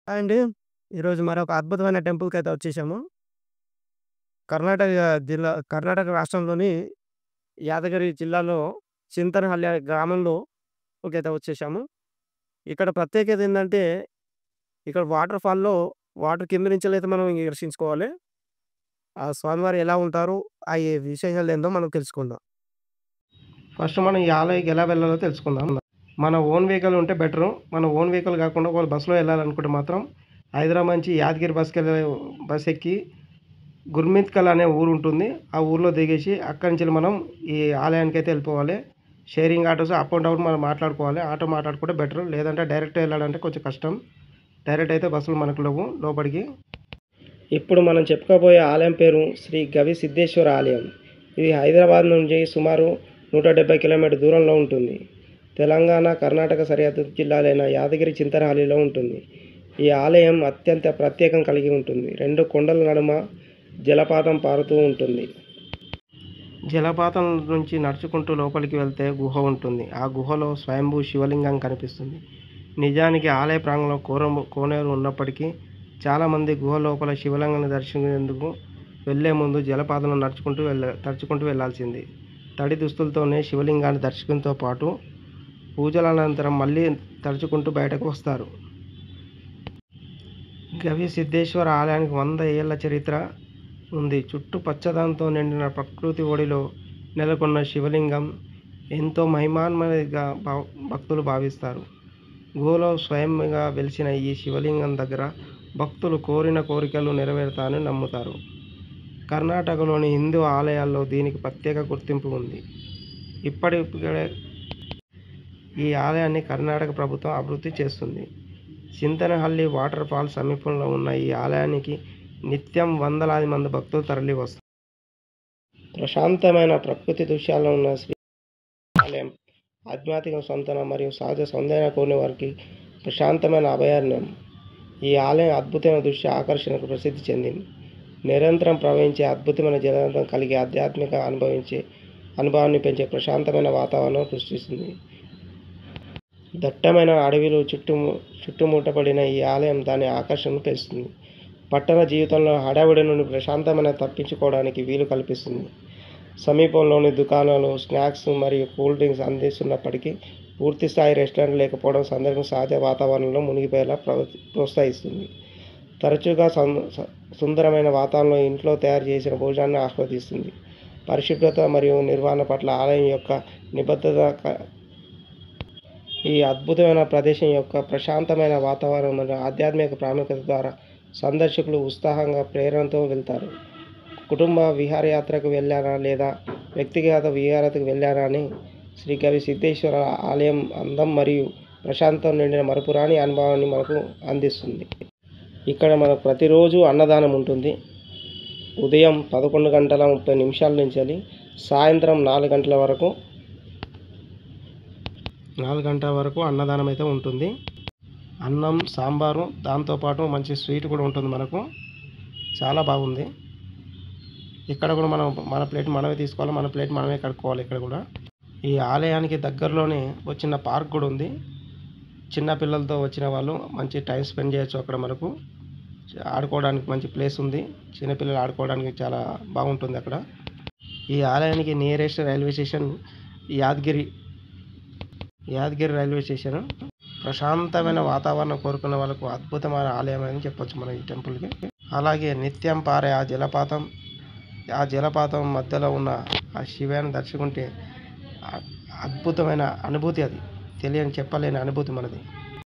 అండి. ఈరోజు మరొక అద్భుతమైన టెంపుల్‌కైతే వచ్చేసాము. కర్ణాటక కర్ణాటక రాష్ట్రంలోని యాదగిరి జిల్లాలో చింతనహల్లి అనే గ్రామంలో కైతే వచ్చేసాము. ఇక్కడ ప్రత్యేకత ఏందంటే, ఇక్కడ వాటర్ ఫాల్‌లో వాటర్ కింద నుంచెళ్ళైతే మనం దర్శించుకోవాలి. ఆ స్వామివారు ఎలా ఉంటారు? ఆ విశేషాలేందో మనం తెలుసుకుందాం. ఫస్ట్ మనం ఈ ఆలయకి ఎలా వెళ్ళాలో తెలుసుకుందాం. మన ఓన్ వెహికల్ ఉంటే బెటరు. మన ఓన్ వెహికల్ కాకుండా ఒకవేళ బస్సులో వెళ్ళాలనుకుంటే మాత్రం హైదరాబాద్ నుంచి యాదగిరి బస్ ఎక్కి గుర్మిత్కల్ అనే ఊరుంటుంది. ఆ ఊర్లో దిగేసి అక్కడి నుంచి మనం ఈ ఆలయానికైతే వెళ్ళిపోవాలి. Sharing autos up and down మనం మాట్లాడుకోవాలి. ఆటో మాట్లాడుకుంటే బెటర్. లేదంటే డైరెక్ట్ వెళ్ళాలంటే కొంచెం కష్టం. డైరెక్ట్ అయితే బస్సులు మనకు లేవు లోపలికి. ఇప్పుడు మనం చెప్పుకోబోయే ఆలయం పేరు శ్రీ గవి సిద్ధేశ్వర ఆలయం. ఇది హైదరాబాద్ నుంచి సుమారు 170 కిలోమీటర్ దూరంలో ఉంటుంది. తెలంగాణ, కర్ణాటక సరిహద్దు జిల్లాలైన యాదగిరి చింతనహల్లిలో ఉంటుంది. ఈ ఆలయం అత్యంత ప్రత్యేకం కలిగి ఉంటుంది. 2 కొండల నడుమ జలపాతం పారుతూ ఉంటుంది. జలపాతం నుంచి నడుచుకుంటూ లోపలికి వెళ్తే గుహ ఉంటుంది. ఆ గుహలో స్వయంభూ శివలింగం కనిపిస్తుంది. నిజానికి ఆలయ ప్రాంగణంలో కోనేరు ఉన్నప్పటికీ చాలామంది గుహ లోపల శివలింగాన్ని దర్శించేందుకు వెళ్లే ముందు జలపాతంలో తడుచుకుంటూ వెళ్లాల్సింది. తడి దుస్తులతోనే శివలింగాన్ని దర్శించడంతో పాటు పూజల అనంతరం మళ్ళీ తడుచుకుంటూ బయటకు వస్తారు. గవి సిద్ధేశ్వర ఆలయానికి 100 ఏళ్ల చరిత్ర ఉంది. చుట్టూ పచ్చదనంతో నిండిన ప్రకృతి ఒడిలో నెలకొన్న శివలింగం ఎంతో మహిమాన్వితంగా భక్తులు భావిస్తారు. గుహలో స్వయంగా వెలిసిన ఈ శివలింగం దగ్గర భక్తులు కోరిన కోరికలు నెరవేరుతాయని నమ్ముతారు. కర్ణాటకలోని హిందూ ఆలయాల్లో దీనికి ప్రత్యేక గుర్తింపు ఉంది. ఇప్పటికే ఈ ఆలయాన్ని కర్ణాటక ప్రభుత్వం అభివృద్ధి చేస్తుంది. చింతనహల్లి వాటర్ ఫాల్ సమీపంలో ఉన్న ఈ ఆలయానికి నిత్యం వందలాది మంది భక్తులు తరలి వస్తారు. ప్రశాంతమైన ప్రకృతి దృశ్యాల్లో ఉన్న శ్రీ ఆలయం ఆధ్యాత్మిక సంతన మరియు సహజ సౌందర్యం కోరిన వారికి ప్రశాంతమైన అభయారణ్యం. ఈ ఆలయం అద్భుతమైన దృశ్య ఆకర్షణకు ప్రసిద్ధి చెందింది. నిరంతరం ప్రవహించే అద్భుతమైన జలపాతం కలిగి ఆధ్యాత్మిక అనుభవాన్ని పెంచే ప్రశాంతమైన వాతావరణం సృష్టిస్తుంది. దట్టమైన అడవిలో చుట్టుముట్టబడిన ఈ ఆలయం దాని ఆకర్షణను పెంచుతుంది. పట్టణ జీవితంలో హడావుడి నుండి ప్రశాంతమైన తప్పించుకోవడానికి వీలు కల్పిస్తుంది. సమీపంలోని దుకాణాలు స్నాక్స్ మరియు కూల్ డ్రింక్స్ అందిస్తున్నప్పటికీ పూర్తిస్థాయి రెస్టారెంట్ లేకపోవడం సందర్భం సహజ వాతావరణంలో మునిగిపోయేలా ప్రోత్సహిస్తుంది. తరచుగా సుందరమైన వాతావరణంలో ఇంట్లో తయారు చేసిన భోజనాన్ని ఆస్వాదిస్తుంది. పరిశుభ్రత మరియు నిర్వహణ పట్ల ఆలయం యొక్క నిబద్ధత ఈ అద్భుతమైన ప్రదేశం యొక్క ప్రశాంతమైన వాతావరణం మరియు ఆధ్యాత్మిక ప్రాముఖ్యత ద్వారా సందర్శకులు ఉత్సాహంగా ప్రేరణతో వెళ్తారు. కుటుంబ విహారయాత్రకు వెళ్ళారా లేదా వ్యక్తిగత విహారయాత్రకు వెళ్ళారా అని శ్రీ గవి సిద్ధేశ్వర ఆలయం అందం మరియు ప్రశాంతత నిండిన మరపురాని అనుభవాన్ని మనకు అందిస్తుంది. ఇక్కడ మనకు ప్రతిరోజు అన్నదానం ఉంటుంది. ఉదయం 11:30 నుంచి సాయంత్రం 4 గంటల వరకు అన్నదానం అయితే ఉంటుంది. అన్నం, సాంబారు, దాంతోపాటు మంచి స్వీట్ కూడా ఉంటుంది మనకు. చాలా బాగుంది. ఇక్కడ కూడా మనం మన ప్లేట్ మనమే తీసుకోవాలి, మన ప్లేట్ మనమే కడుక్కోవాలి. ఇక్కడ కూడా ఈ ఆలయానికి దగ్గరలోనే ఒక చిన్న పార్క్ కూడా ఉంది. చిన్న పిల్లలతో వచ్చిన వాళ్ళు మంచి టైం స్పెండ్ చేయొచ్చు. అక్కడ మనకు ఆడుకోవడానికి మంచి ప్లేస్ ఉంది. చిన్నపిల్లలు ఆడుకోవడానికి చాలా బాగుంటుంది అక్కడ. ఈ ఆలయానికి nearest railway station Yadagiri railway station. ప్రశాంతమైన వాతావరణం కోరుకునే వాళ్ళకు అద్భుతమైన ఆలయం అని చెప్పొచ్చు మనం ఈ టెంపుల్కి. అలాగే నిత్యం పారే ఆ జలపాతం మధ్యలో ఉన్న ఆ శివాన్ని దర్శించుకుంటే అద్భుతమైన అనుభూతి. అది చెప్పలేని అనుభూతి మనది.